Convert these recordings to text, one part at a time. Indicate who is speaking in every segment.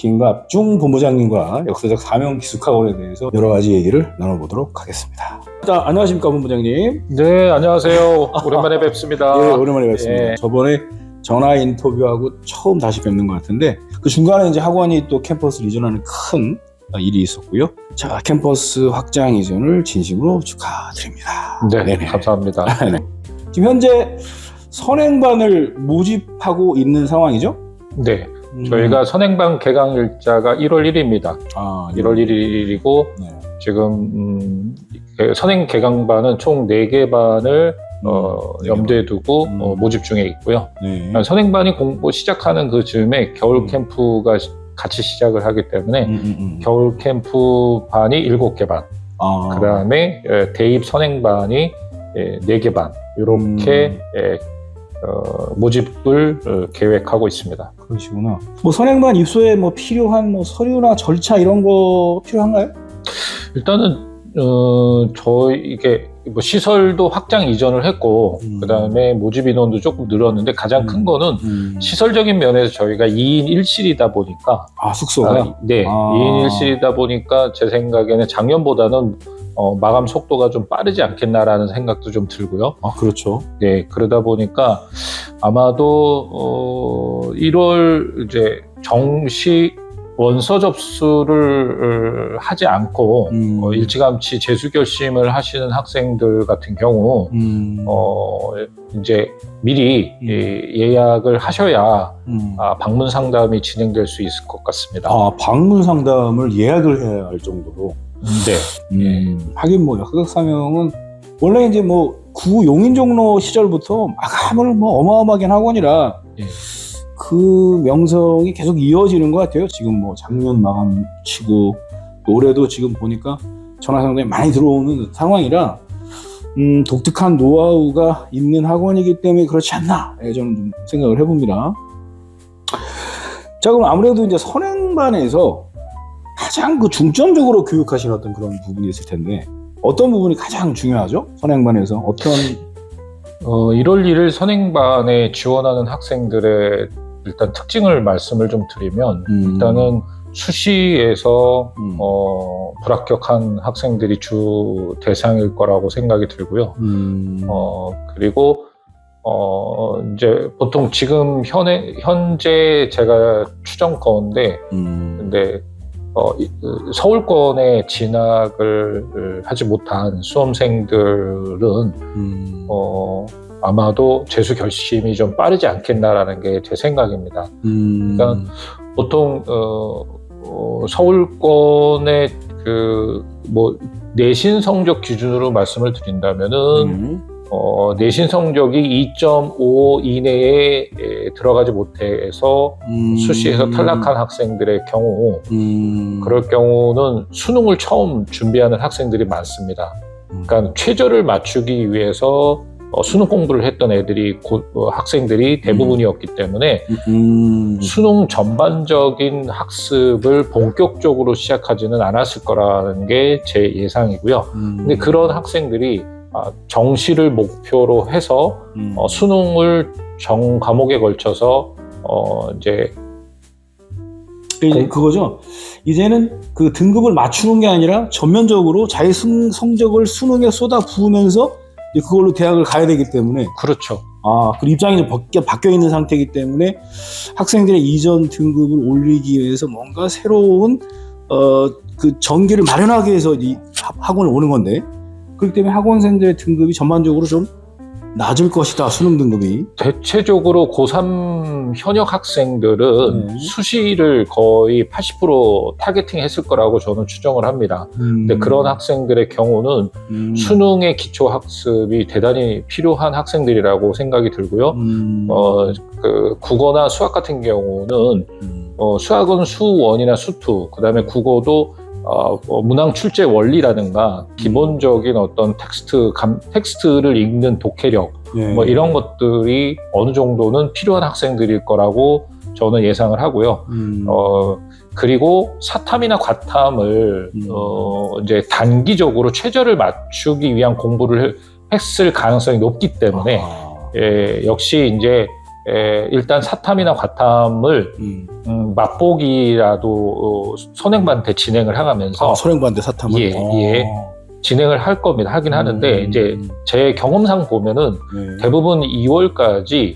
Speaker 1: 김갑중 본부장님과 역사적 사명 기숙학원에 대해서 여러 가지 얘기를 나눠보도록 하겠습니다. 자, 안녕하십니까 본부장님.
Speaker 2: 네, 안녕하세요. 오랜만에 뵙습니다.
Speaker 1: 예, 오랜만에 뵙습니다.
Speaker 2: 예.
Speaker 1: 저번에 전화 인터뷰하고 처음 다시 뵙는 것 같은데 그 중간에 이제 학원이 또 캠퍼스를 이전하는 큰 일이 있었고요. 자, 캠퍼스 확장 이전을 진심으로 축하드립니다.
Speaker 2: 네,
Speaker 1: 네네.
Speaker 2: 감사합니다.
Speaker 1: 네. 지금 현재 선행반을 모집하고 있는 상황이죠?
Speaker 2: 네, 저희가 선행반 개강 일자가 1월 1일입니다.
Speaker 1: 아,
Speaker 2: 1월 1일이고
Speaker 1: 네.
Speaker 2: 지금 선행 개강반은 총 4개 반을 염두에 두고 모집 중에 있고요.
Speaker 1: 네.
Speaker 2: 선행반이 공부 시작하는 그 즈음에 겨울 캠프가 같이 시작을 하기 때문에 겨울 캠프 반이 7개 반, 그 다음에 대입 선행반이 4개 반, 이렇게 모집을 계획하고 있습니다.
Speaker 1: 그러시구나. 뭐 선행반 입소에 뭐 필요한 뭐 서류나 절차 이런 거 필요한가요?
Speaker 2: 일단은 이게 뭐 시설도 확장 이전을 했고 그 다음에 모집 인원도 조금 늘었는데 가장 큰 거는 시설적인 면에서 저희가 2인 1실이다 보니까
Speaker 1: 숙소가?
Speaker 2: 네, 2인 1실이다 보니까 제 생각에는 작년보다는 마감 속도가 좀 빠르지 않겠나라는 생각도 좀 들고요.
Speaker 1: 그렇죠.
Speaker 2: 네, 그러다 보니까 아마도 1월 이제 정식 원서 접수를 하지 않고 일찌감치 재수 결심을 하시는 학생들 같은 경우 이제 미리 예약을 하셔야 방문 상담이 진행될 수 있을 것 같습니다.
Speaker 1: 방문 상담을 예약을 해야 할 정도로.
Speaker 2: 네.
Speaker 1: 하긴 뭐 역사적 사명은 원래 이제 뭐 구 용인종로 시절부터 마감을 뭐 어마어마하게 한 학원이라 그 명성이 계속 이어지는 것 같아요. 지금 뭐 작년 마감 치고 올해도 지금 보니까 전화 상담이 많이 들어오는 상황이라 독특한 노하우가 있는 학원이기 때문에 그렇지 않나 저는 좀 생각을 해봅니다. 자, 그럼 아무래도 이제 선행반에서 가장 그 중점적으로 교육하시는 어떤 그런 부분이 있을 텐데 어떤 부분이 가장 중요하죠? 선행반에서 어떤
Speaker 2: 1월 1일 선행반에 지원하는 학생들의 일단 특징을 말씀을 좀 드리면 일단은 수시에서 불합격한 학생들이 주 대상일 거라고 생각이 들고요. 그리고 이제 보통 지금 현재 제가 추정컨대 근데 서울권에 진학을 하지 못한 수험생들은 아마도 재수 결심이 좀 빠르지 않겠나라는 게 제 생각입니다. 그러니까 보통 서울권의 뭐 내신 성적 기준으로 말씀을 드린다면은 내신 성적이 2.5 이내에 들어가지 못해서 수시에서 탈락한 학생들의 경우 그럴 경우는 수능을 처음 준비하는 학생들이 많습니다. 그러니까 최저를 맞추기 위해서 수능 공부를 했던 학생들이 대부분이었기 때문에 수능 전반적인 학습을 본격적으로 시작하지는 않았을 거라는 게 제 예상이고요. 근데 그런 학생들이 정시를 목표로 해서 수능을 정 과목에 걸쳐서 이제
Speaker 1: 그거죠. 이제는 그 등급을 맞추는 게 아니라 전면적으로 자기 성적을 수능에 쏟아 부으면서 그걸로 대학을 가야 되기 때문에
Speaker 2: 그렇죠.
Speaker 1: 그 입장이 바뀌어 있는 상태이기 때문에 학생들의 이전 등급을 올리기 위해서 뭔가 새로운 그 전기를 마련하기 위해서 이 학원을 오는 건데 그렇기 때문에 학원생들의 등급이 전반적으로 좀 낮을 것이다. 수능 등급이.
Speaker 2: 대체적으로 고3 현역 학생들은 수시를 거의 80% 타겟팅 했을 거라고 저는 추정을 합니다. 근데 그런 학생들의 경우는 수능의 기초 학습이 대단히 필요한 학생들이라고 생각이 들고요. 그 국어나 수학 같은 경우는 수학은 수1이나 수2, 그 다음에 국어도 문항 출제 원리라든가 기본적인 어떤 텍스트를 읽는 독해력 뭐 이런 것들이 어느 정도는 필요한 학생들일 거라고 저는 예상을 하고요. 그리고 사탐이나 과탐을 이제 단기적으로 최저를 맞추기 위한 공부를 했을 가능성이 높기 때문에 역시 이제 일단 사탐이나 과탐을 맛보기라도 선행반 때 진행을 해가면서
Speaker 1: 선행반 때 사탐을
Speaker 2: 예. 진행을 할 겁니다. 하긴 하는데 이제 제 경험상 보면은 대부분 2월까지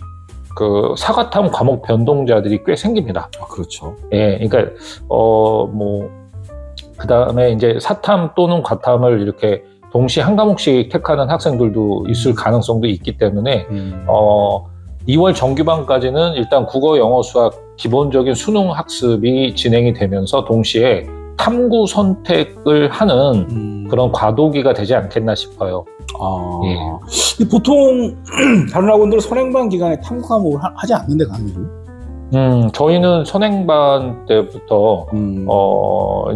Speaker 2: 그 사과탐 과목 변동자들이 꽤 생깁니다.
Speaker 1: 그렇죠.
Speaker 2: 예, 그러니까 뭐 그다음에 이제 사탐 또는 과탐을 이렇게 동시에 한 과목씩 택하는 학생들도 있을 가능성도 있기 때문에 2월 정규반까지는 일단 국어, 영어, 수학 기본적인 수능 학습이 진행이 되면서 동시에 탐구 선택을 하는 그런 과도기가 되지 않겠나 싶어요.
Speaker 1: 예. 보통 다른 학원들은 선행반 기간에 탐구 과목을 하지 않는데 강의를?
Speaker 2: 저희는 선행반 때부터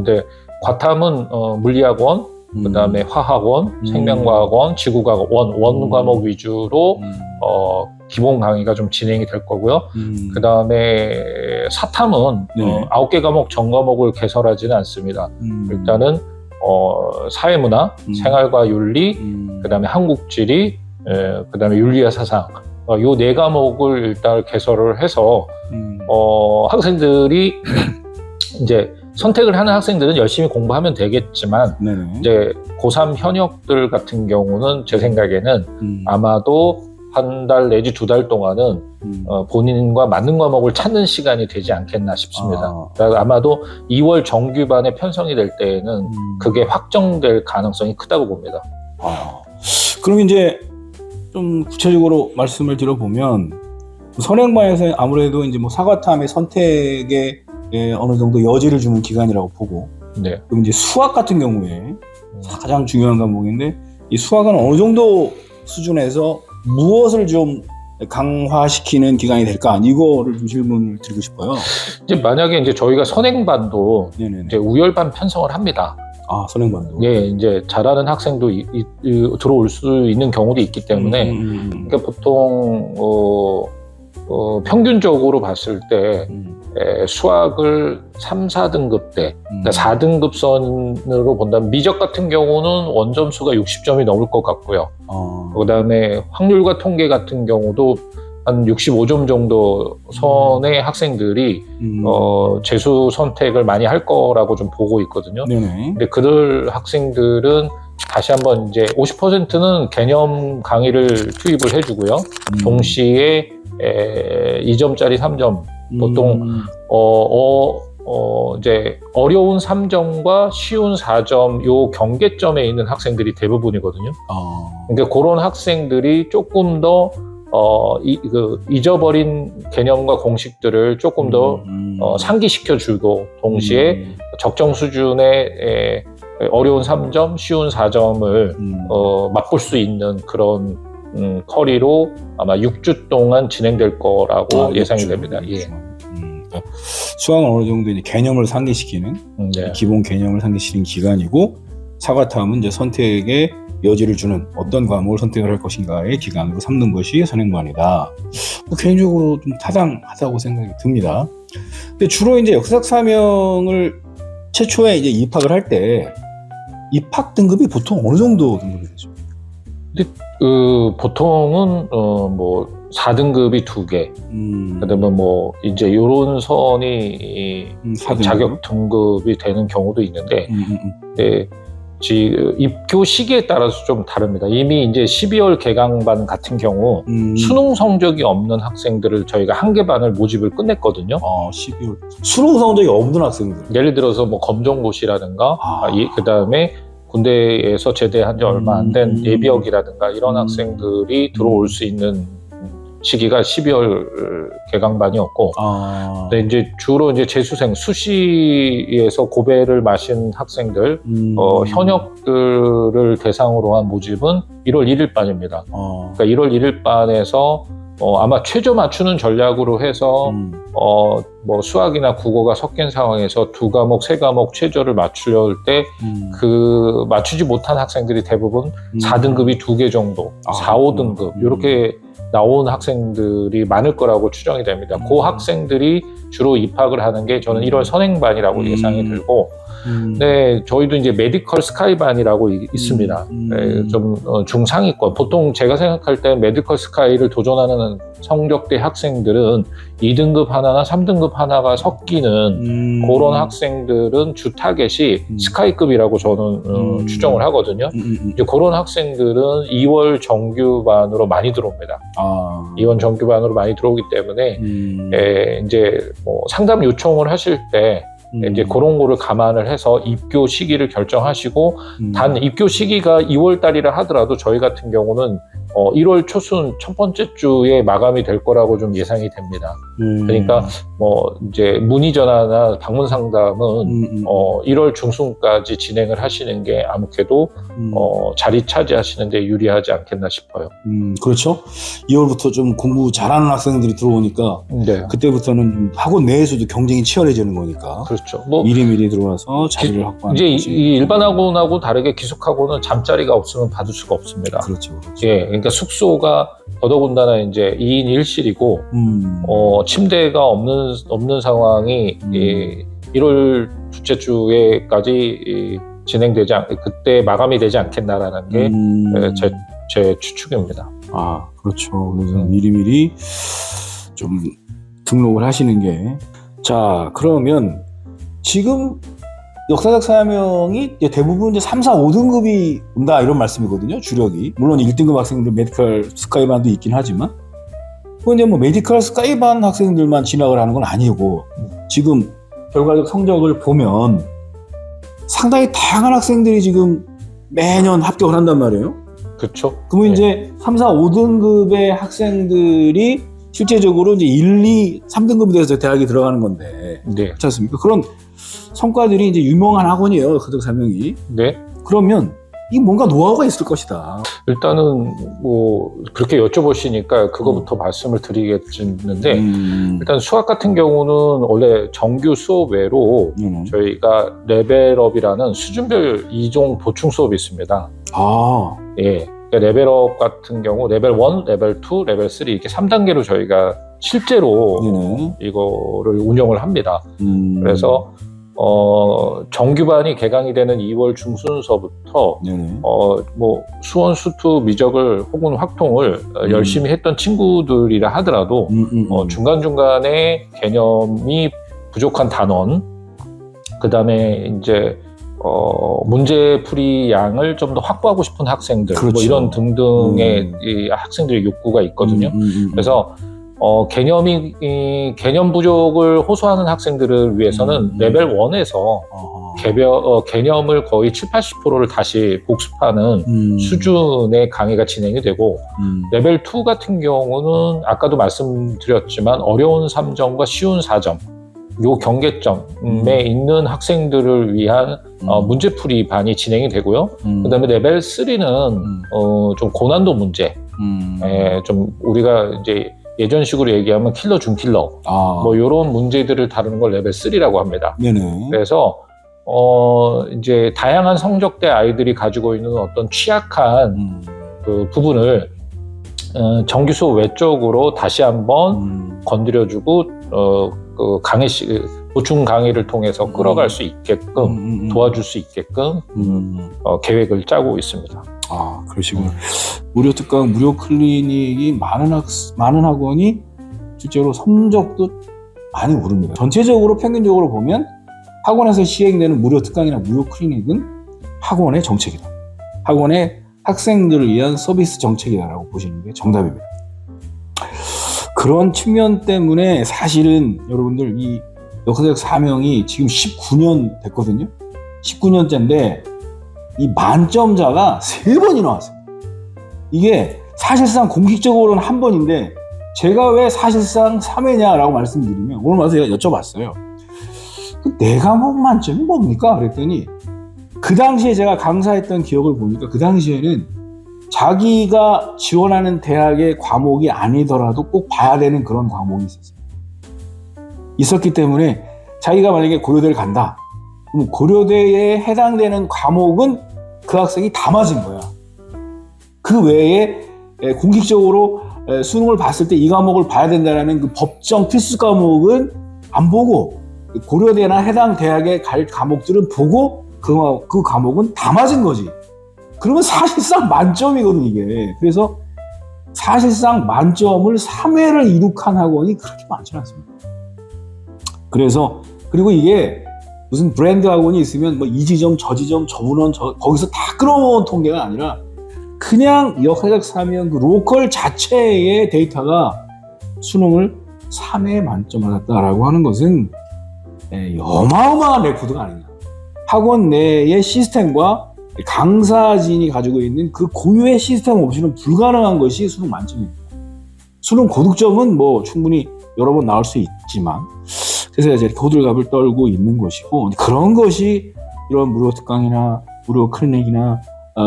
Speaker 2: 이제 과탐은 물리학원, 그다음에 화학원, 생명과학원, 지구과학원 원 과목 위주로 기본 강의가 좀 진행이 될 거고요. 그다음에 사탐은 9개 과목 전 과목을 개설하지는 않습니다. 일단은 사회문화, 생활과 윤리, 그다음에 한국지리, 그다음에 윤리와 사상 요 4과목을 일단 개설을 해서 학생들이 이제 선택을 하는 학생들은 열심히 공부하면 되겠지만 이제 고3 현역들 같은 경우는 제 생각에는 아마도 한 달 내지 2달 동안은 본인과 맞는 과목을 찾는 시간이 되지 않겠나 싶습니다. 아마도 2월 정규반에 편성이 될 때에는 그게 확정될 가능성이 크다고 봅니다.
Speaker 1: 그럼 이제 좀 구체적으로 말씀을 드려보면 선행반에서 아무래도 이제 뭐 사과탐의 선택에 어느 정도 여지를 주는 기간이라고 보고, 그럼 이제 수학 같은 경우에 가장 중요한 과목인데 이 수학은 어느 정도 수준에서 무엇을 좀 강화시키는 기간이 될까? 이거를 좀 질문을 드리고 싶어요.
Speaker 2: 이제 만약에 이제 저희가 선행반도 이제 우열반 편성을 합니다.
Speaker 1: 선행반도.
Speaker 2: 예, 이제 잘하는 학생도 들어올 수 있는 경우도 있기 때문에 그러니까 보통 평균적으로 봤을 때 수학을 3, 4등급 때, 그러니까 4등급선으로 본다면 미적 같은 경우는 원점수가 60점이 넘을 것 같고요. 그 다음에 확률과 통계 같은 경우도 한 65점 정도 선의 학생들이 재수 선택을 많이 할 거라고 좀 보고 있거든요. 근데 그들 학생들은 다시 한번 이제 50%는 개념 강의를 투입을 해주고요. 동시에 2점짜리 3점, 보통 이제 어려운 3점과 쉬운 4점 요 경계점에 있는 학생들이 대부분이거든요. 그러니까 그런 학생들이 조금 더 잊어버린 개념과 공식들을 조금 더 상기시켜 주고 동시에 적정 수준의 어려운 3점, 쉬운 4점을 맛볼 수 있는 그런 커리로 아마 6주 동안 진행될 거라고 예상이 됩니다. 예.
Speaker 1: 수학은 어느 정도 이제 개념을 상기시키는 기본 개념을 상기시키는 기간이고, 사과탐은 이제 선택에 여지를 주는 어떤 과목을 선택을 할 것인가의 기간으로 삼는 것이 선행반이다. 개인적으로 좀 타당하다고 생각이 듭니다. 근데 주로 이제 역사학 사명을 최초에 이제 입학을 할 때 입학 등급이 보통 어느 정도 등급이 되죠?
Speaker 2: 근데 보통은 뭐 4등급이 2개, 그다음에 뭐 이제 요런 선이 자격 등급이 되는 경우도 있는데, 입교 시기에 따라서 좀 다릅니다. 이미 이제 12월 개강반 같은 경우 수능 성적이 없는 학생들을 저희가 한 개 반을 모집을 끝냈거든요.
Speaker 1: 12월 수능 성적이 없는 학생들.
Speaker 2: 예를 들어서 뭐 검정고시라든가, 그다음에 군대에서 제대한 지 얼마 안 된 예비역이라든가 이런 학생들이 들어올 수 있는 시기가 12월 개강반이었고, 근데 이제 주로 이제 재수생 수시에서 고배를 마신 학생들, 현역들을 대상으로 한 모집은 1월 1일 반입니다. 그러니까 1월 1일 반에서 아마 최저 맞추는 전략으로 해서 뭐 수학이나 국어가 섞인 상황에서 2과목, 3과목 최저를 맞추려 때 그 맞추지 못한 학생들이 대부분 4등급이 2개 정도, 4, 5등급 이렇게 나온 학생들이 많을 거라고 추정이 됩니다. 그 학생들이 주로 입학을 하는 게 저는 1월 선행반이라고 예상이 들고, 네, 저희도 이제 메디컬 스카이반이라고 있습니다. 네, 좀 중상위권. 보통 제가 생각할 때 메디컬 스카이를 도전하는 성적대 학생들은 2등급 하나나 3등급 하나가 섞이는 그런 학생들은 주 타겟이 스카이급이라고 저는 추정을 하거든요. 이제 그런 학생들은 2월 정규반으로 많이 들어옵니다. 2월 정규반으로 많이 들어오기 때문에 이제 뭐 상담 요청을 하실 때 이제 그런 거를 감안을 해서 입교 시기를 결정하시고 단 입교 시기가 2월 달이라 하더라도 저희 같은 경우는 1월 초순 첫 번째 주에 마감이 될 거라고 좀 예상이 됩니다. 그러니까 뭐 이제 문의 전화나 방문 상담은 1월 중순까지 진행을 하시는 게 아무래도 자리 차지하시는 데 유리하지 않겠나 싶어요.
Speaker 1: 그렇죠. 2월부터 좀 공부 잘하는 학생들이 들어오니까
Speaker 2: 네.
Speaker 1: 그때부터는 좀 학원 내에서도 경쟁이 치열해지는 거니까.
Speaker 2: 그렇죠. 뭐
Speaker 1: 미리 들어와서 자리를 확보하는
Speaker 2: 이제
Speaker 1: 거지.
Speaker 2: 이 일반 학원하고 다르게 기숙학원은 잠자리가 없으면 받을 수가 없습니다.
Speaker 1: 그렇죠.
Speaker 2: 예, 그러니까 숙소가 더더군다나 이제 2인 1실이고 침대가 없는 상황이 1월 둘째 주에까지 진행되지 그때 마감이 되지 않겠나라는 게 제 추측입니다.
Speaker 1: 그렇죠. 그래서 미리 좀 등록을 하시는 게. 자, 그러면 지금 역사적 사명이 대부분 이제 3, 4, 5등급이 온다 이런 말씀이거든요. 주력이. 물론 1등급 학생들 메디컬 스카이반도 있긴 하지만 그건 이제 뭐 메디컬 스카이반 학생들만 진학을 하는 건 아니고 지금 결과적 성적을 보면 상당히 다양한 학생들이 지금 매년 합격을 한단 말이에요.
Speaker 2: 그렇죠.
Speaker 1: 그러면 이제 3, 4, 5등급의 학생들이 실제적으로 이제 1, 2, 3등급이 돼서 대학에 들어가는 건데.
Speaker 2: 네.
Speaker 1: 그렇지 않습니까? 그런 성과들이 이제 유명한 학원이에요. 역사적 사명이.
Speaker 2: 네.
Speaker 1: 그러면 이 뭔가 노하우가 있을 것이다.
Speaker 2: 일단은 뭐 그렇게 여쭤보시니까 그거부터 말씀을 드리겠는데 일단 수학 같은 경우는 원래 정규 수업 외로 저희가 레벨업이라는 수준별 2종 보충 수업이 있습니다. 예. 그러니까 레벨업 같은 경우 레벨 1, 레벨 2, 레벨 3 이렇게 3단계로 저희가 실제로 이거를 운영을 합니다. 그래서 정규반이 개강이 되는 2월 중순서부터 뭐 수원, 수투, 미적을 혹은 확통을 열심히 했던 친구들이라 하더라도 중간중간에 개념이 부족한 단원, 그 다음에 이제 문제풀이 양을 좀 더 확보하고 싶은 학생들,
Speaker 1: 그렇죠.
Speaker 2: 뭐 이런 등등의 이 학생들의 욕구가 있거든요. 그래서 개념 부족을 호소하는 학생들을 위해서는 레벨 1에서 개념을 거의 7, 80%를 다시 복습하는 수준의 강의가 진행이 되고 레벨 2 같은 경우는 아까도 말씀드렸지만 어려운 3점과 쉬운 4점 요 경계점에 있는 학생들을 위한 문제풀이 반이 진행이 되고요. 그 다음에 레벨 3는 좀 고난도 문제, 좀 우리가 이제 예전식으로 얘기하면 킬러 중킬러 뭐 이런 문제들을 다루는 걸 레벨 3라고 합니다. 그래서 이제 다양한 성적대 아이들이 가지고 있는 어떤 취약한 그 부분을 정규 수업 외적으로 다시 한번 건드려주고 그 보충 강의를 통해서 끌어갈 수 있게끔 도와줄 수 있게끔 계획을 짜고 있습니다.
Speaker 1: 그러시군요. 무료 특강, 무료 클리닉이 많은 학원이 실제로 성적도 많이 오릅니다. 전체적으로 평균적으로 보면 학원에서 시행되는 무료 특강이나 무료 클리닉은 학원의 정책이다. 학원의 학생들을 위한 서비스 정책이다라고 보시는 게 정답입니다. 그런 측면 때문에 사실은 여러분들 이 역사적 사명이 지금 19년 됐거든요. 19년째인데 이 만점자가 3번이나 왔어요. 이게 사실상 공식적으로는 한 번인데 제가 왜 사실상 3회냐라고 말씀드리면 오늘 와서 제가 여쭤봤어요. 그 4과목 만점이 뭡니까? 그랬더니 그 당시에 제가 강사했던 기억을 보니까 그 당시에는 자기가 지원하는 대학의 과목이 아니더라도 꼭 봐야 되는 그런 과목이 있었기 때문에 자기가 만약에 고려대를 간다. 그럼 고려대에 해당되는 과목은 그 학생이 다 맞은 거야. 그 외에 공식적으로 수능을 봤을 때 이 과목을 봐야 된다는 그 법정 필수 과목은 안 보고 고려대나 해당 대학에 갈 과목들은 보고 그 과목은 다 맞은 거지. 그러면 사실상 만점이거든 이게. 그래서 사실상 만점을 3회를 이룩한 학원이 그렇게 많지 않습니다. 그래서 그리고 이게 무슨 브랜드 학원이 있으면 뭐 이 지점 저 지점 저 문헌 거기서 다 끌어모은 통계가 아니라 그냥 역사적 사명 그 로컬 자체의 데이터가 수능을 3회 만점 받았다라고 하는 것은 어마어마한 레코드가 아니냐. 학원 내의 시스템과 강사진이 가지고 있는 그 고유의 시스템 없이는 불가능한 것이 수능 만점입니다. 수능 고득점은 뭐 충분히 여러 번 나올 수 있지만 그래서 이제 호들갑을 떨고 있는 것이고 그런 것이 이런 무료 특강이나 무료 클리닉이나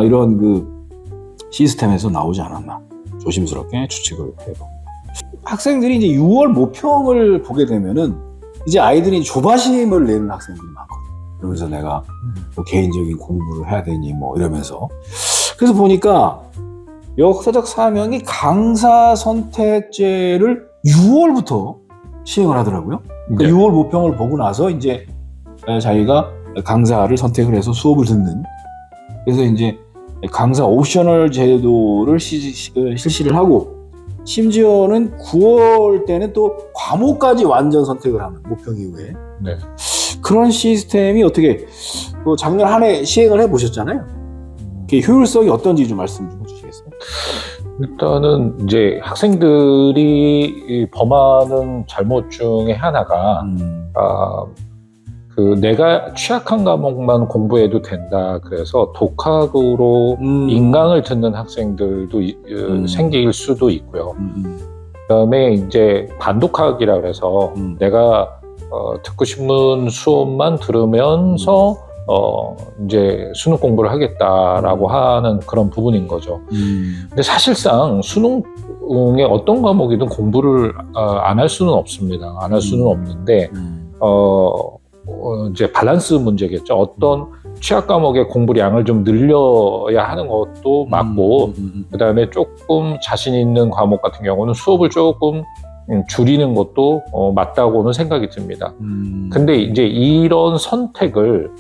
Speaker 1: 이런 그 시스템에서 나오지 않았나 조심스럽게 추측을 해봅니다. 학생들이 이제 6월 모평을 보게 되면은 이제 아이들이 조바심을 내는 학생들이 많거든요. 그러면서 내가 뭐 개인적인 공부를 해야 되니 뭐 이러면서 그래서 보니까 역사적 사명이 강사 선택제를 6월부터 시행을 하더라고요. 그러니까
Speaker 2: 네.
Speaker 1: 6월 모평을 보고 나서 이제 자기가 강사를 선택을 해서 수업을 듣는 그래서 이제 강사 옵셔널 제도를 실시를 하고 심지어는 9월 때는 또 과목까지 완전 선택을 하는 모평 이후에
Speaker 2: 네.
Speaker 1: 그런 시스템이 어떻게 또 작년 한 해 시행을 해보셨잖아요. 그 효율성이 어떤지 좀 말씀 좀 해주시겠어요?
Speaker 2: 일단은 이제 학생들이 범하는 잘못 중에 하나가 그 내가 취약한 과목만 공부해도 된다. 그래서 독학으로 인강을 듣는 학생들도 생길 수도 있고요. 그다음에 이제 반독학이라 그래서 내가 듣고 싶은 수업만 들으면서 이제 수능 공부를 하겠다라고 하는 그런 부분인 거죠. 근데 사실상 수능에 어떤 과목이든 공부를 안 할 수는 없습니다. 안 할 수는 없는데 이제 밸런스 문제겠죠. 어떤 취약 과목의 공부량을 좀 늘려야 하는 것도 맞고 그다음에 조금 자신 있는 과목 같은 경우는 수업을 조금 줄이는 것도 맞다고는 생각이 듭니다. 근데 이제 이런 선택을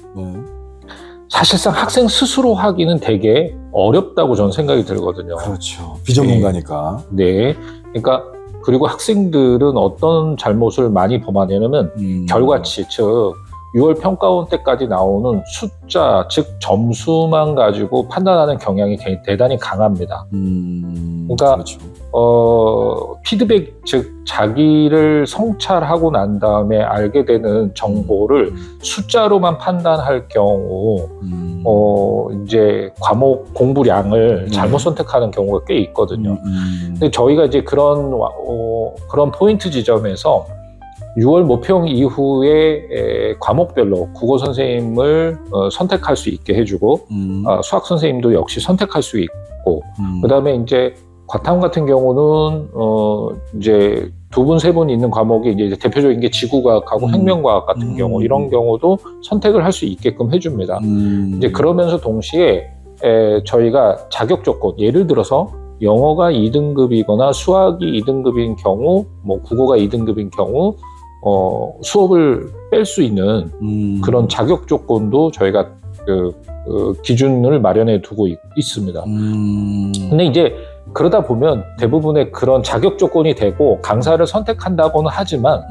Speaker 2: 사실상 학생 스스로 하기는 되게 어렵다고 저는 생각이 들거든요.
Speaker 1: 그렇죠. 비전문가니까.
Speaker 2: 네. 그러니까 그리고 학생들은 어떤 잘못을 많이 범하냐면 결과치, 즉 6월 평가원 때까지 나오는 숫자, 즉 점수만 가지고 판단하는 경향이 대단히 강합니다. 그러니까
Speaker 1: 그렇죠.
Speaker 2: 피드백, 즉 자기를 성찰하고 난 다음에 알게 되는 정보를 숫자로만 판단할 경우 이제 과목 공부량을 잘못 선택하는 경우가 꽤 있거든요. 근데 저희가 이제 그런 포인트 지점에서 6월 모평 이후에 과목별로 국어 선생님을 선택할 수 있게 해주고 수학 선생님도 역시 선택할 수 있고 그다음에 이제 과탐 같은 경우는 이제 2분, 3분 있는 과목이 이제 대표적인 게 지구과학하고 혁명과학 같은 경우 이런 경우도 선택을 할 수 있게끔 해줍니다. 이제 그러면서 동시에 저희가 자격 조건, 예를 들어서 영어가 2등급이거나 수학이 2등급인 경우, 뭐 국어가 2등급인 경우 수업을 뺄 수 있는 그런 자격 조건도 저희가 기준을 마련해 두고 있습니다. 근데 이제 그러다 보면 대부분의 그런 자격 조건이 되고 강사를 선택한다고는 하지만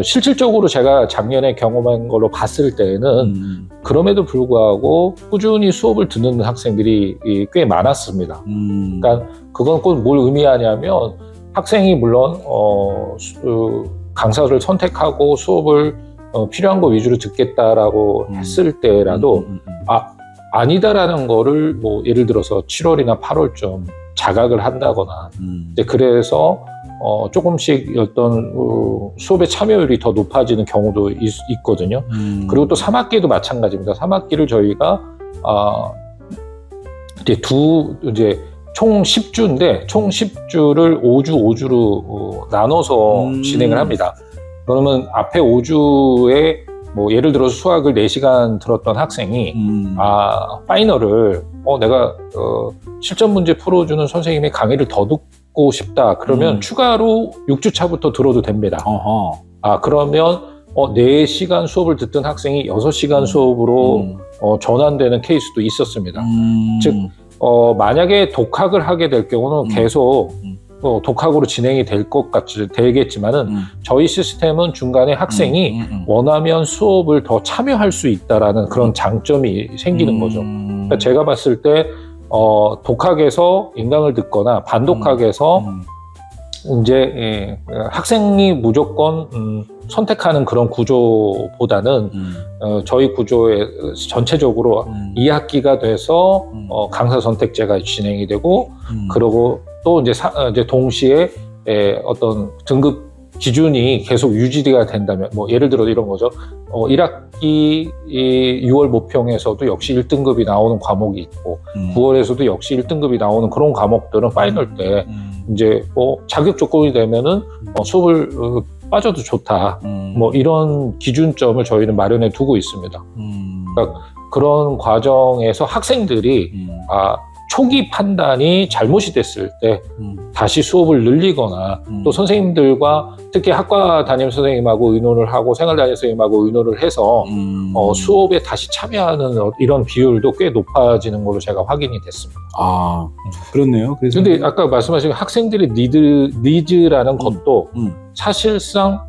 Speaker 2: 실질적으로 제가 작년에 경험한 걸로 봤을 때는 그럼에도 불구하고 꾸준히 수업을 듣는 학생들이 꽤 많았습니다. 그러니까 그건 꼭 뭘 의미하냐면 학생이 물론 강사를 선택하고 수업을 필요한 거 위주로 듣겠다라고 했을 때라도 아니다라는 거를 뭐 예를 들어서 7월이나 8월쯤 자각을 한다거나 이제 그래서 조금씩 어떤 수업의 참여율이 더 높아지는 경우도 있거든요. 그리고 또 3학기도 마찬가지입니다. 3학기를 저희가 이제 총 10주인데 총 10주를 5주로 나눠서 진행을 합니다. 그러면 앞에 5주에 뭐 예를 들어서 수학을 4시간 들었던 학생이 파이널을 내가 실전 문제 풀어주는 선생님의 강의를 더 듣고 싶다. 그러면 추가로 6주 차부터 들어도 됩니다. 그러면 4시간 수업을 듣던 학생이 6시간 수업으로 전환되는 케이스도 있었습니다. 즉 만약에 독학을 하게 될 경우는 계속 독학으로 진행이 될 것 같이 되겠지만은 저희 시스템은 중간에 학생이 원하면 수업을 더 참여할 수 있다라는 그런 장점이 생기는 거죠. 그러니까 제가 봤을 때 독학에서 인강을 듣거나 반독학에서 이제 학생이 무조건 선택하는 그런 구조보다는 저희 구조에 전체적으로 2학기가 돼서 강사 선택제가 진행이 되고 그리고 또 이제 동시에 어떤 등급 기준이 계속 유지가 된다면 뭐 예를 들어 이런 거죠. 1학기 6월 모평에서도 역시 1등급이 나오는 과목이 있고 9월에서도 역시 1등급이 나오는 그런 과목들은 파이널 때 이제 자격 조건이 되면은 수업을 빠져도 좋다. 뭐 이런 기준점을 저희는 마련해 두고 있습니다. 그러니까 그런 과정에서 학생들이 초기 판단이 잘못이 됐을 때 다시 수업을 늘리거나 또 선생님들과 특히 학과 담임 선생님하고 의논을 하고 생활 담임 선생님하고 의논을 해서 수업에 다시 참여하는 이런 비율도 꽤 높아지는 걸로 제가 확인이 됐습니다.
Speaker 1: 아, 그렇네요. 그래서
Speaker 2: 근데 아까 말씀하신 학생들의 니즈라는 것도 사실상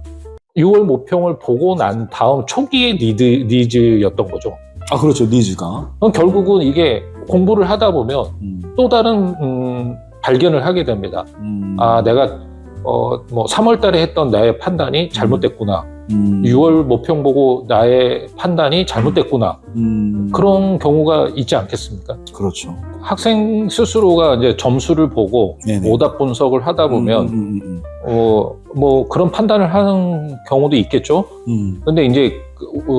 Speaker 2: 6월 모평을 보고 난 다음 초기의 니즈였던 거죠.
Speaker 1: 아, 그렇죠. 니즈가.
Speaker 2: 결국은 이게 공부를 하다 보면 또 다른 발견을 하게 됩니다. 내가 뭐 3월 달에 했던 나의 판단이 잘못됐구나. 6월 모평 보고 나의 판단이 잘못됐구나. 그런 경우가 있지 않겠습니까?
Speaker 1: 그렇죠.
Speaker 2: 학생 스스로가 이제 점수를 보고
Speaker 1: 네네.
Speaker 2: 오답 분석을 하다 보면 뭐 그런 판단을 하는 경우도 있겠죠. 근데 이제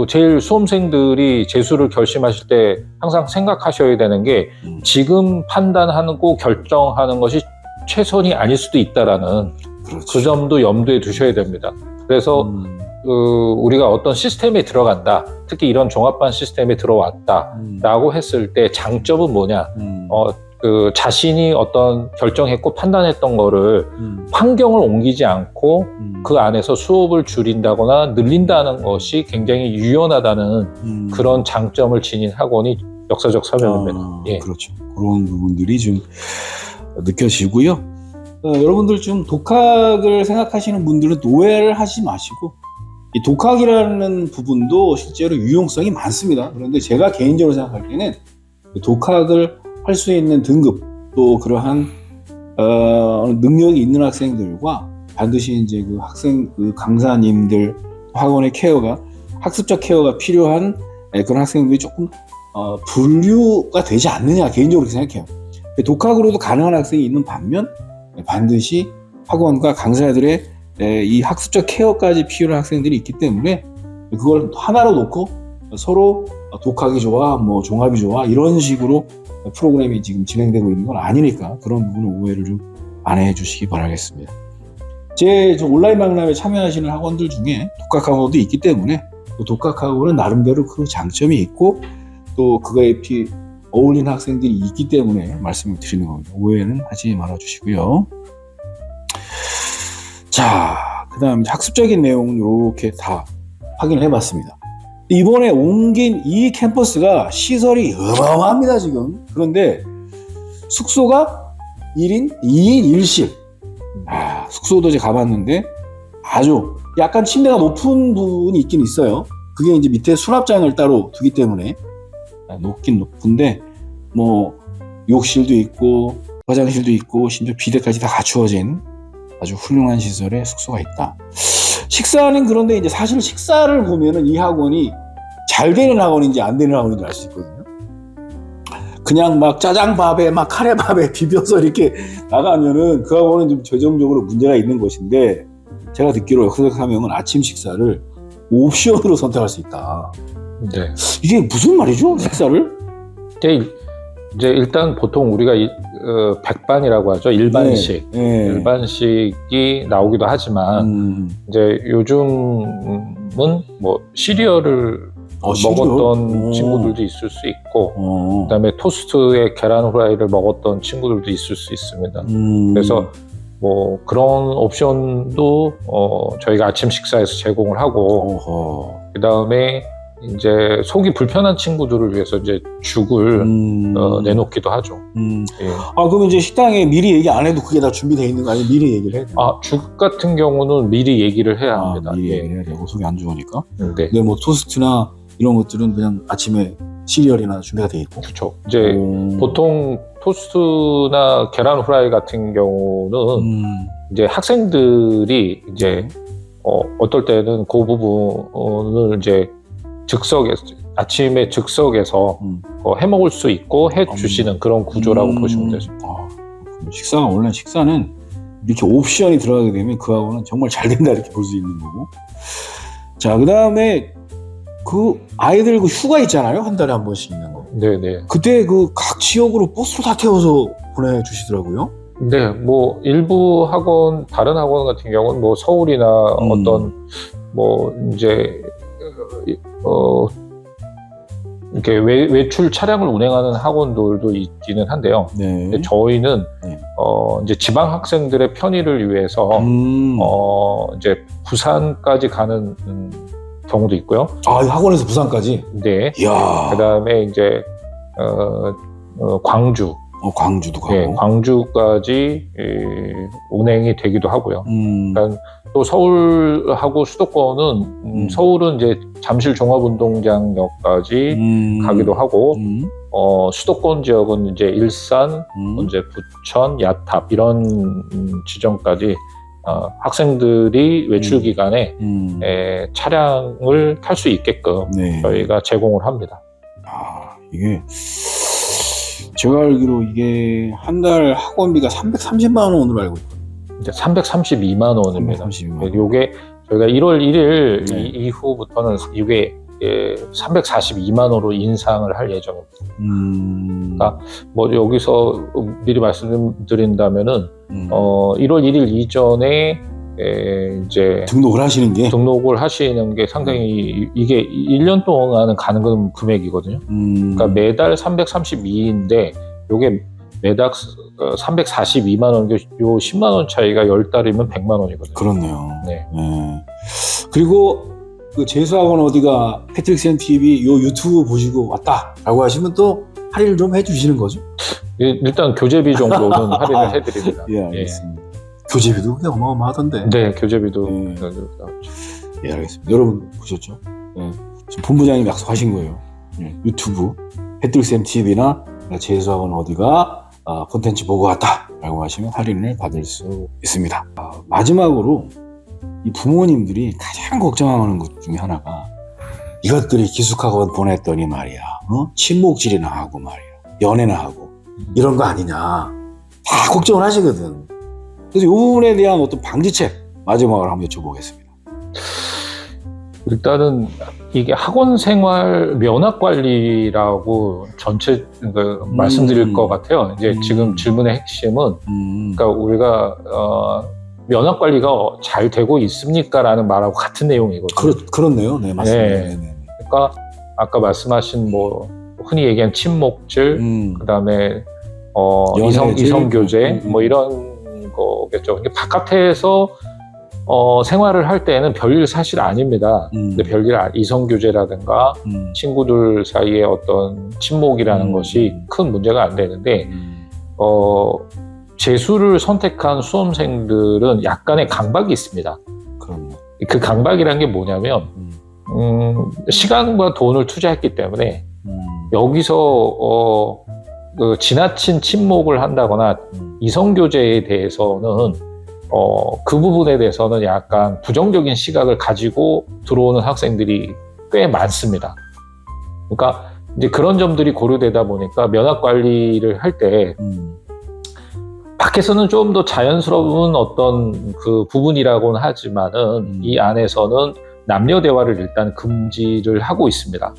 Speaker 2: 제일 수험생들이 재수를 결심하실 때 항상 생각하셔야 되는 게 지금 판단하고 결정하는 것이 최선이 아닐 수도 있다라는
Speaker 1: 그렇죠.
Speaker 2: 그 점도 염두에 두셔야 됩니다. 그래서 우리가 어떤 시스템에 들어간다, 특히 이런 종합반 시스템에 들어왔다라고 했을 때 장점은 뭐냐? 자신이 어떤 결정했고 판단했던 거를 환경을 옮기지 않고 그 안에서 수업을 줄인다거나 늘린다는 것이 굉장히 유연하다는 그런 장점을 지닌 학원이 역사적 사명입니다. 예.
Speaker 1: 그렇죠. 그런 부분들이 좀 느껴지고요. 여러분들 좀 독학을 생각하시는 분들은 오해를 하지 마시고 이 독학이라는 부분도 실제로 유용성이 많습니다. 그런데 제가 개인적으로 생각할 때는 독학을 할 수 있는 등급 또 그러한 능력이 있는 학생들과 반드시 이제 그 강사님들 학원의 케어가 학습적 케어가 필요한 그런 학생들이 조금 분류가 되지 않느냐 개인적으로 그렇게 생각해요. 독학으로도 가능한 학생이 있는 반면 반드시 학원과 강사들의 이 학습적 케어까지 필요한 학생들이 있기 때문에 그걸 하나로 놓고 서로 독학이 좋아, 뭐 종합이 좋아 이런 식으로 프로그램이 지금 진행되고 있는 건 아니니까 그런 부분을 오해를 좀 안 해주시기 바라겠습니다. 제 온라인 박람회에 참여하시는 학원들 중에 독학 학원도 있기 때문에 독학 학원은 나름대로 그 장점이 있고 또 그거에 어울리는 학생들이 있기 때문에 말씀을 드리는 겁니다. 오해는 하지 말아주시고요. 자, 그 다음 학습적인 내용은 이렇게 다 확인을 해봤습니다. 이번에 옮긴 이 캠퍼스가 시설이 어마어마합니다, 지금. 그런데 숙소가 1인 2인 1실. 숙소도 이제 가봤는데 아주 약간 침대가 높은 부분이 있긴 있어요. 그게 이제 밑에 수납장을 따로 두기 때문에 높긴 높은데 뭐 욕실도 있고 화장실도 있고 심지어 비데까지 다 갖추어진 아주 훌륭한 시설의 숙소가 있다. 식사는 그런데 이제 사실 식사를 보면은 이 학원이 잘 되는 학원인지 안 되는 학원인지 알 수 있거든요. 그냥 막 짜장밥에 막 카레밥에 비벼서 이렇게 나가면은 그 학원은 좀 재정적으로 문제가 있는 것인데 제가 듣기로 역사적 사명은 아침 식사를 옵션으로 선택할 수 있다.
Speaker 2: 네.
Speaker 1: 이게 무슨 말이죠? 식사를?
Speaker 2: 이제 일단 보통 우리가 백반이라고 하죠. 일반식.
Speaker 1: 네.
Speaker 2: 일반식이 나오기도 하지만 이제 요즘은 뭐 시리얼을 먹었던 친구들도 있을 수 있고 그다음에 토스트에 계란 후라이를 먹었던 친구들도 있을 수 있습니다. 그래서 뭐 그런 옵션도 저희가 아침 식사에서 제공을 하고 그 다음에 이제 속이 불편한 친구들을 위해서 이제 죽을 내놓기도 하죠. 예.
Speaker 1: 그럼 이제 식당에 미리 얘기 안 해도 그게 다 준비되어 있는 거 아니에요? 미리 얘기를 해야 돼요?
Speaker 2: 죽 같은 경우는 미리 얘기를 해야 합니다.
Speaker 1: 미리
Speaker 2: 예.
Speaker 1: 얘기를 해야 되고 속이 안 좋으니까.
Speaker 2: 네.
Speaker 1: 근데 뭐 토스트나 이런 것들은 그냥 아침에 시리얼이나 준비가 돼 있고.
Speaker 2: 그렇죠. 이제 보통 토스트나 계란 후라이 같은 경우는 이제 학생들이 이제 어떨 때는 그 부분을 이제 아침에 즉석에서 해 먹을 수 있고 해 주시는 그런 구조라고 보시면 되죠.
Speaker 1: 원래 식사는 이렇게 옵션이 들어가게 되면 그하고는 정말 잘 된다 이렇게 볼 수 있는 거고. 자, 그 다음에 그 아이들 그 휴가 있잖아요. 한 달에 한 번씩 있는 거.
Speaker 2: 네네.
Speaker 1: 그때 그 각 지역으로 버스로 다 태워서 보내주시더라고요.
Speaker 2: 네, 뭐 일부 학원, 다른 학원 같은 경우는 뭐 서울이나 어떤 뭐 이제 이렇게 외출 차량을 운행하는 학원들도 있기는 한데요.
Speaker 1: 네.
Speaker 2: 근데 저희는 이제 지방 학생들의 편의를 위해서 이제 부산까지 가는 경우도 있고요.
Speaker 1: 학원에서 부산까지?
Speaker 2: 네.
Speaker 1: 이야.
Speaker 2: 그다음에 이제 광주.
Speaker 1: 광주도 가고.
Speaker 2: 네, 광주까지 운행이 되기도 하고요. 그러니까 또 서울하고 수도권은 서울은 이제 잠실 종합운동장역까지 가기도 하고 수도권 지역은 이제 일산, 이제 부천, 야탑 이런 지점까지 학생들이 외출 기간에 차량을 탈 수 있게끔 저희가 제공을 합니다.
Speaker 1: 이게 제가 알기로 이게 한 달 학원비가 330만 원으로 알고 있거든요.
Speaker 2: 이제 332만 원입니다.
Speaker 1: 332만 원.
Speaker 2: 요게 저희가 1월 1일 이후부터는 이게 342만 원으로 인상을 할 예정입니다. 그러니까 뭐 여기서 미리 말씀드린다면은 1월 1일 이전에 이제
Speaker 1: 등록을 하시는 게
Speaker 2: 상당히 이게 1년 동안은 가는 금액이거든요. 그러니까 매달 332인데 요게 매달 342만 원, 요 10만 원 차이가 10달이면 100만 원이거든요.
Speaker 1: 그렇네요.
Speaker 2: 네.
Speaker 1: 그리고 그 재수학원 어디가 패트릭센 TV 요 유튜브 보시고 왔다라고 하시면 또 할인을 좀 해주시는 거죠?
Speaker 2: 일단 교재비 정도는 할인을 해드립니다.
Speaker 1: 예, 알겠습니다. 교재비도 그게 어마어마하던데.
Speaker 2: 네, 교재비도.
Speaker 1: 예, 알겠습니다. 여러분 보셨죠? 지금 본부장님 약속하신 거예요. 유튜브 패트릭센 TV나 재수학원 어디가 콘텐츠 보고 왔다라고 하시면 할인을 받을 수 있습니다. 마지막으로 이 부모님들이 가장 걱정하는 것 중에 하나가 이것들이 기숙학원 보냈더니 말이야 친목질이나 하고 말이야 연애나 하고 이런 거 아니냐 다 걱정을 하시거든. 그래서 이 부분에 대한 어떤 방지책 마지막으로 한번 여쭤보겠습니다.
Speaker 2: 일단은 이게 학원 생활 면학 관리라고 전체 말씀드릴 것 같아요. 이제 지금 질문의 핵심은 그러니까 우리가 면학 관리가 잘 되고 있습니까?라는 말하고 같은 내용이거든요.
Speaker 1: 그렇네요. 네, 맞습니다.
Speaker 2: 네. 그러니까 아까 말씀하신 뭐 흔히 얘기한 친목질, 그다음에 이성교제 뭐 이런 거겠죠. 근데 바깥에서 생활을 할 때는 별일 사실 아닙니다. 근데 별일 이성교제라든가 친구들 사이에 어떤 친목이라는 것이 큰 문제가 안 되는데 재수를 선택한 수험생들은 약간의 강박이 있습니다.
Speaker 1: 그럼요.
Speaker 2: 그 강박이란 게 뭐냐면 시간과 돈을 투자했기 때문에 여기서 그 지나친 친목을 한다거나 이성교제에 대해서는 그 부분에 대해서는 약간 부정적인 시각을 가지고 들어오는 학생들이 꽤 많습니다. 그러니까 이제 그런 점들이 고려되다 보니까 면학 관리를 할 때 밖에서는 좀 더 자연스러운 어떤 그 부분이라고는 하지만은 이 안에서는 남녀 대화를 일단 금지를 하고 있습니다.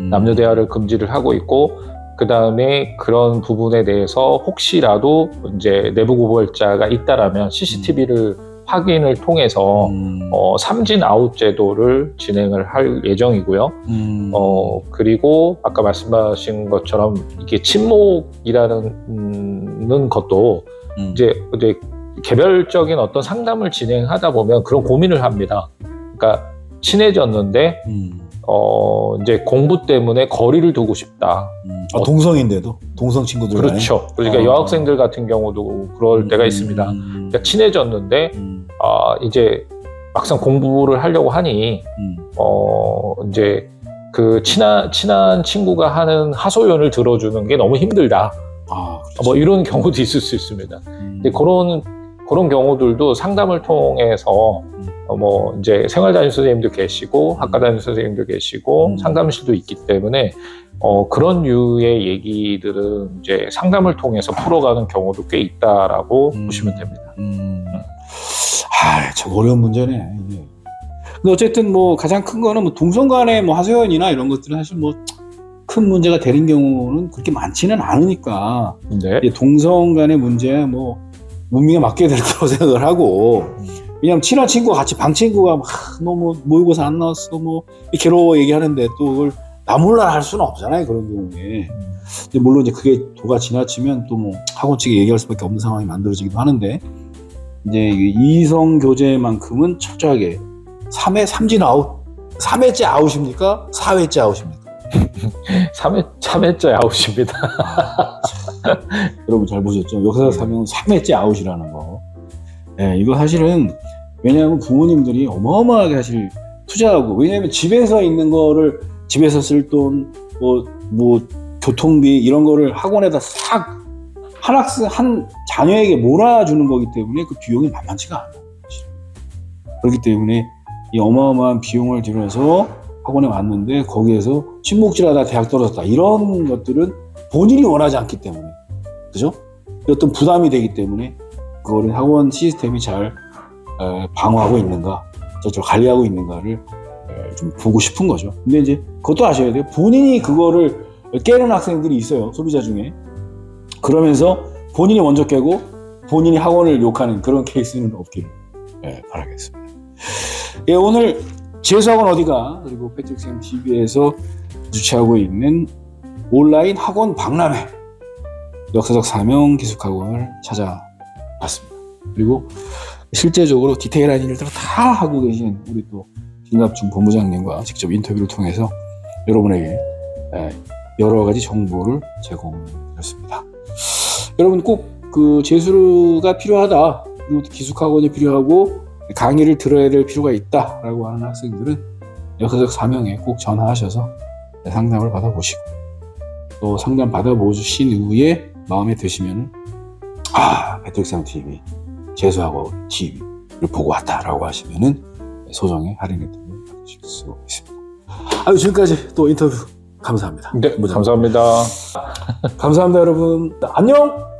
Speaker 2: 남녀 대화를 금지를 하고 있고 그 다음에 그런 부분에 대해서 혹시라도 이제 내부 고발자가 있다라면 CCTV를 확인을 통해서 삼진 아웃 제도를 진행을 할 예정이고요. 그리고 아까 말씀하신 것처럼 이게 친목이라는 것도 이제 개별적인 어떤 상담을 진행하다 보면 그런 고민을 합니다. 그러니까 친해졌는데 이제 공부 때문에 거리를 두고 싶다.
Speaker 1: 동성인데도 동성 친구들
Speaker 2: 그렇죠. 그러니까 여학생들 같은 경우도 그럴 때가 있습니다. 그러니까 친해졌는데 이제 막상 공부를 하려고 하니 이제 그 친한 친구가 하는 하소연을 들어주는 게 너무 힘들다. 뭐 이런 경우도 있을 수 있습니다. 근데 그런 경우들도 상담을 통해서 뭐 이제 생활담임 선생님도 계시고 학과담임 선생님도 계시고 상담실도 있기 때문에 그런 류의 얘기들은 이제 상담을 통해서 풀어가는 경우도 꽤 있다라고 보시면 됩니다.
Speaker 1: 참 어려운 문제네. 이게. 근데 어쨌든 뭐 가장 큰 거는 뭐 동성 간의 뭐 하소연이나 이런 것들은 사실 뭐 큰 문제가 되는 경우는 그렇게 많지는 않으니까
Speaker 2: 네.
Speaker 1: 동성 간의 문제야 뭐 문명에 맡겨야 될 거라고 생각을 하고 왜냐면 친한 친구가 같이 방 친구가 너 뭐 모의고사 안 나왔어 뭐 괴로워 얘기하는데 또 그걸 나 몰라 할 수는 없잖아요 그런 경우에. 근데 물론 이제 그게 도가 지나치면 또 뭐 학원 측에 얘기할 수밖에 없는 상황이 만들어지기도 하는데 이제 이성 교제만큼은 철저하게 3회째 아웃입니까? 4회째 아웃입니까?
Speaker 2: 3회째 아웃입니다.
Speaker 1: 여러분 잘 보셨죠? 역사적 사명은 3회째 아웃이라는 거. 네, 이거 사실은 왜냐하면 부모님들이 어마어마하게 사실 투자하고 왜냐하면 집에서 있는 거를 집에서 쓸 돈, 뭐 교통비 이런 거를 학원에다 싹 한 자녀에게 몰아주는 거기 때문에 그 비용이 만만치가 않아요. 그렇기 때문에 이 어마어마한 비용을 들여서 학원에 왔는데 거기에서 침묵질하다 대학 떨어졌다 이런 것들은 본인이 원하지 않기 때문에 그죠? 어떤 부담이 되기 때문에 그거를 학원 시스템이 잘 방어하고 있는가 저쪽 관리하고 있는가를 좀 보고 싶은 거죠. 근데 이제 그것도 아셔야 돼요. 본인이 그거를 깨는 학생들이 있어요. 소비자 중에. 그러면서 본인이 먼저 깨고 본인이 학원을 욕하는 그런 케이스는 없기를 바라겠습니다. 예, 오늘 재수학원 어디가 그리고 패트릭쌤 TV에서 주최하고 있는 온라인 학원 박람회 역사적 사명 기숙학원을 찾아봤습니다. 그리고 실제적으로 디테일한 일들을 다 하고 계신 우리 또 김갑중 본부장님과 직접 인터뷰를 통해서 여러분에게 여러 가지 정보를 제공드렸습니다. 여러분 꼭 그 재수가 필요하다 그리고 기숙학원이 필요하고 강의를 들어야 될 필요가 있다라고 하는 학생들은 역사적 사명에 꼭 전화하셔서 상담을 받아보시고 또 상담 받아보신 이후에 마음에 드시면 패트릭쌤 TV 재수학원 TV를 보고 왔다라고 하시면은 소정의 할인 혜택을 받으실 수 있습니다. 지금까지 또 인터뷰 감사합니다.
Speaker 2: 네, 감사합니다.
Speaker 1: 감사합니다, 여러분. 안녕!